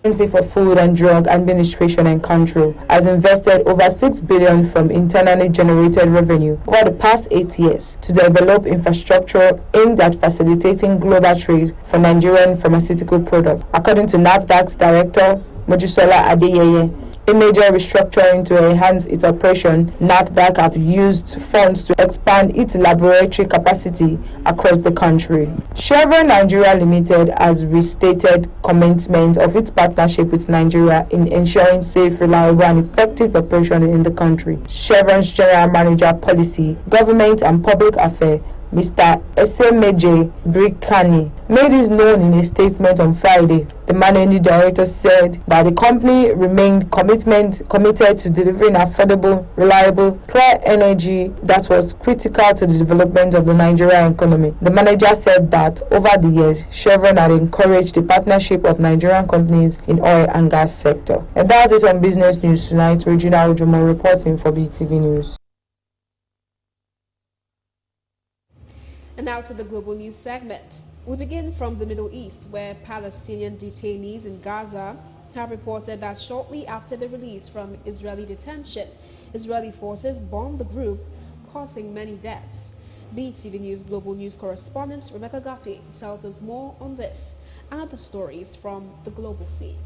Agency for Food and Drug Administration and Control has invested over 6 billion from internally generated revenue over the past 8 years to develop infrastructure aimed at facilitating global trade for Nigerian pharmaceutical products. According to NAFDAC's director, Mojisola Adeyeye, a major restructuring to enhance its operation, NAFDAC have used funds to expand its laboratory capacity across the country. Chevron Nigeria Limited has restated commencement of its partnership with Nigeria in ensuring safe, reliable and effective operation in the country. Chevron's General Manager Policy, Government and Public Affairs, Mr. Esemeje Brikani, made this known in a statement on Friday. The managing director said that the company remained committed to delivering affordable, reliable, clear energy that was critical to the development of the Nigerian economy. The manager said that over the years, Chevron had encouraged the partnership of Nigerian companies in oil and gas sector. And that's it on Business News Tonight. Regina Ojomo reporting for BeeTv News. And now to the global news segment. We begin from the Middle East, where Palestinian detainees in Gaza have reported that shortly after the release from Israeli detention, Israeli forces bombed the group, causing many deaths. BeeTv News global news correspondent Rebecca Guffey tells us more on this and other stories from the global scene.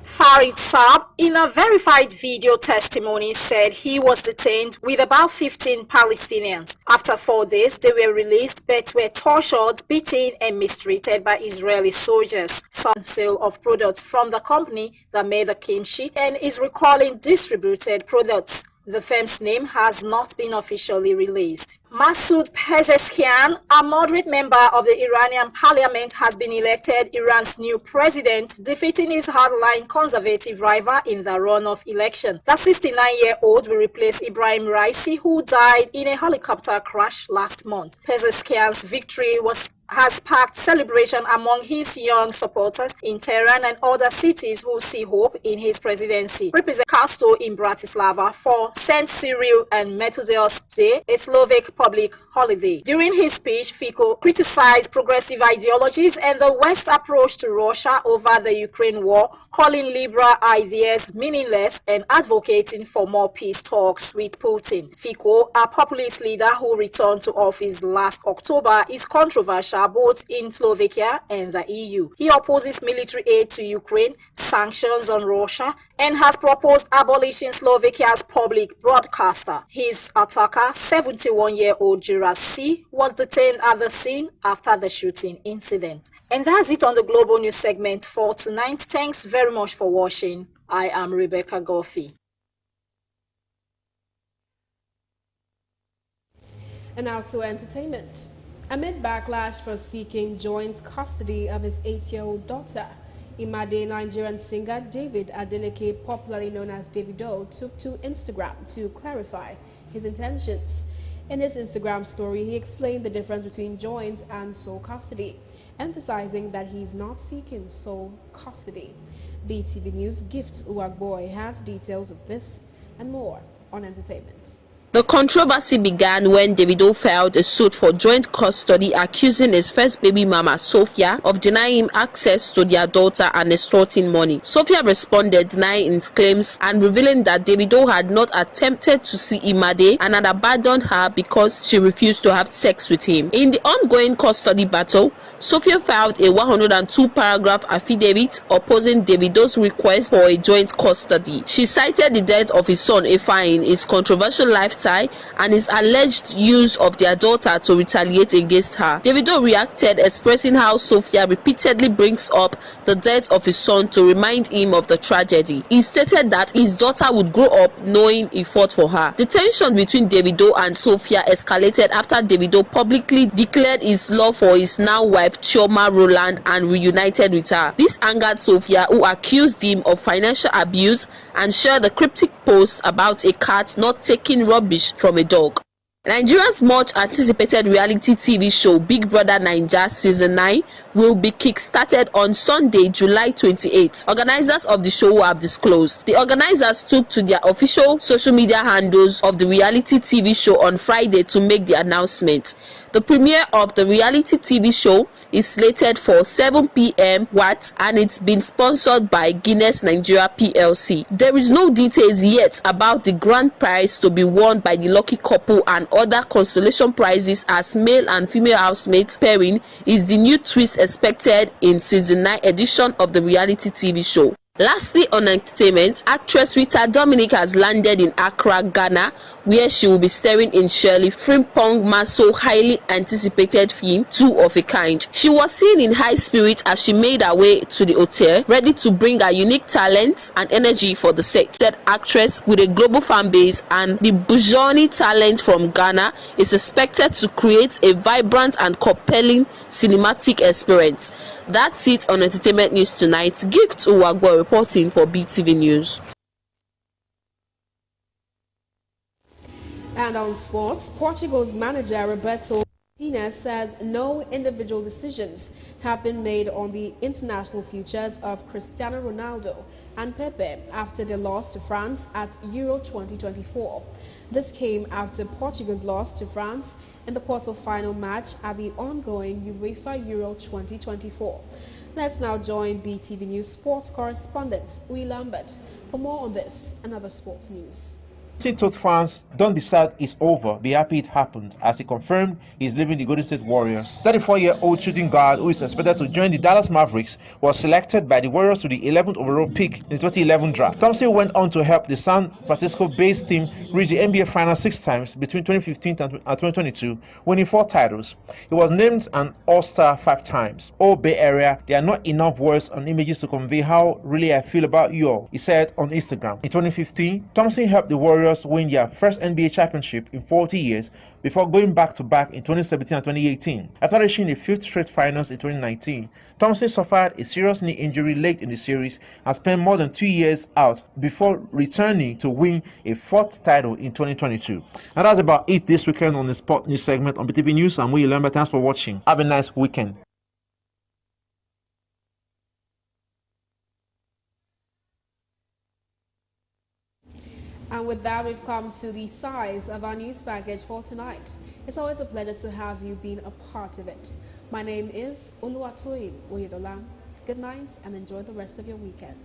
Farid Saab, in a verified video testimony, said he was detained with about 15 Palestinians. After 4 days, they were released but were tortured, beaten and mistreated by Israeli soldiers. Some sale of products from the company that made the kimchi and is recalling distributed products. The firm's name has not been officially released. Masoud Pezeshkian, a moderate member of the Iranian parliament, has been elected Iran's new president, defeating his hardline conservative rival in the runoff election. The 69-year-old will replace Ibrahim Raisi, who died in a helicopter crash last month. Pezeshkian's victory has sparked celebration among his young supporters in Tehran and other cities who see hope in his presidency. Representative Castro in Bratislava for St. Cyril and Methodius Day, a Slovak public holiday. During his speech, Fico criticized progressive ideologies and the West's approach to Russia over the Ukraine war, calling liberal ideas meaningless and advocating for more peace talks with Putin. Fico, a populist leader who returned to office last October, is controversial both in Slovakia and the EU. He opposes military aid to Ukraine, sanctions on Russia, and has proposed abolishing Slovakia's public broadcaster. His attacker, 71-year-old Jiras C, was detained at the scene after the shooting incident. And that's it on the Global News segment for tonight. Thanks very much for watching. I am Rebecca Goffey. And now to entertainment. Amid backlash for seeking joint custody of his 8-year-old daughter, Imade Nigerian singer David Adeleke, popularly known as Davido, took to Instagram to clarify his intentions. In his Instagram story, he explained the difference between joint and sole custody, emphasizing that he's not seeking sole custody. BeeTv News Gifts Uwagboy has details of this and more on entertainment. The controversy began when Davido filed a suit for joint custody, accusing his first baby mama, Sophia, of denying him access to their daughter and extorting money. Sophia responded, denying his claims and revealing that Davido had not attempted to see Imade and had abandoned her because she refused to have sex with him. In the ongoing custody battle, Sophia filed a 102-paragraph affidavit opposing Davido's request for a joint custody. She cited the death of his son, Efrain, his controversial lifestyle, and his alleged use of their daughter to retaliate against her. Davido reacted, expressing how Sophia repeatedly brings up the death of his son to remind him of the tragedy. He stated that his daughter would grow up knowing he fought for her. The tension between Davido and Sophia escalated after Davido publicly declared his love for his now wife Chioma Roland and reunited with her. This angered Sophia, who accused him of financial abuse and shared a cryptic post about a cat not taking rubbish from a dog. Nigeria's much anticipated reality TV show Big Brother Naija Season 9 will be kick-started on Sunday, July 28. Organizers of the show have disclosed. The organizers took to their official social media handles of the reality TV show on Friday to make the announcement. The premiere of the reality TV show is slated for 7 p.m. and it's been sponsored by Guinness Nigeria PLC. There is no details yet about the grand prize to be won by the lucky couple and other consolation prizes, as male and female housemates pairing is the new twist expected in Season 9 edition of the reality TV show. Lastly, on entertainment, actress Rita Dominic has landed in Accra, Ghana, where she will be starring in Shirley Frimpong Maso's highly anticipated film, Two of a Kind. She was seen in high spirit as she made her way to the hotel, ready to bring her unique talent and energy for the set. Said actress with a global fan base and the Bujoni talent from Ghana is expected to create a vibrant and compelling cinematic experience. That's it on entertainment news tonight. Gift Uwagbo reporting for BeeTv News. And on sports, Portugal's manager Roberto Martinez says no individual decisions have been made on the international futures of Cristiano Ronaldo and Pepe after their loss to France at Euro 2024. This came after Portugal's loss to France in the quarter-final match at the ongoing UEFA Euro 2024. Let's now join BeeTv News sports correspondent Uwe Lambert for more on this and other sports news. He told fans, "Don't be sad, it's over. Be happy it happened," as he confirmed he's leaving the Golden State Warriors. 34-year-old shooting guard, who is expected to join the Dallas Mavericks, was selected by the Warriors to the 11th overall pick in the 2011 draft. Thompson went on to help the San Francisco-based team reach the NBA Finals 6 times between 2015 and 2022, winning 4 titles. He was named an All-Star 5 times. "Oh, Bay Area, there are not enough words and images to convey how really I feel about you all," he said on Instagram. In 2015, Thompson helped the Warriors win their first NBA championship in 40 years before going back-to-back in 2017 and 2018. After reaching the 5th straight finals in 2019, Thompson suffered a serious knee injury late in the series and spent more than 2 years out before returning to win a 4th title in 2022. And that's about it this weekend on the Sport News segment on BeeTv News. I'm Will Lambert. Thanks for watching. Have a nice weekend. And with that, we've come to the size of our news package for tonight. It's always a pleasure to have you being a part of it. My name is Oluwatoyin Oyedola. Good night and enjoy the rest of your weekend.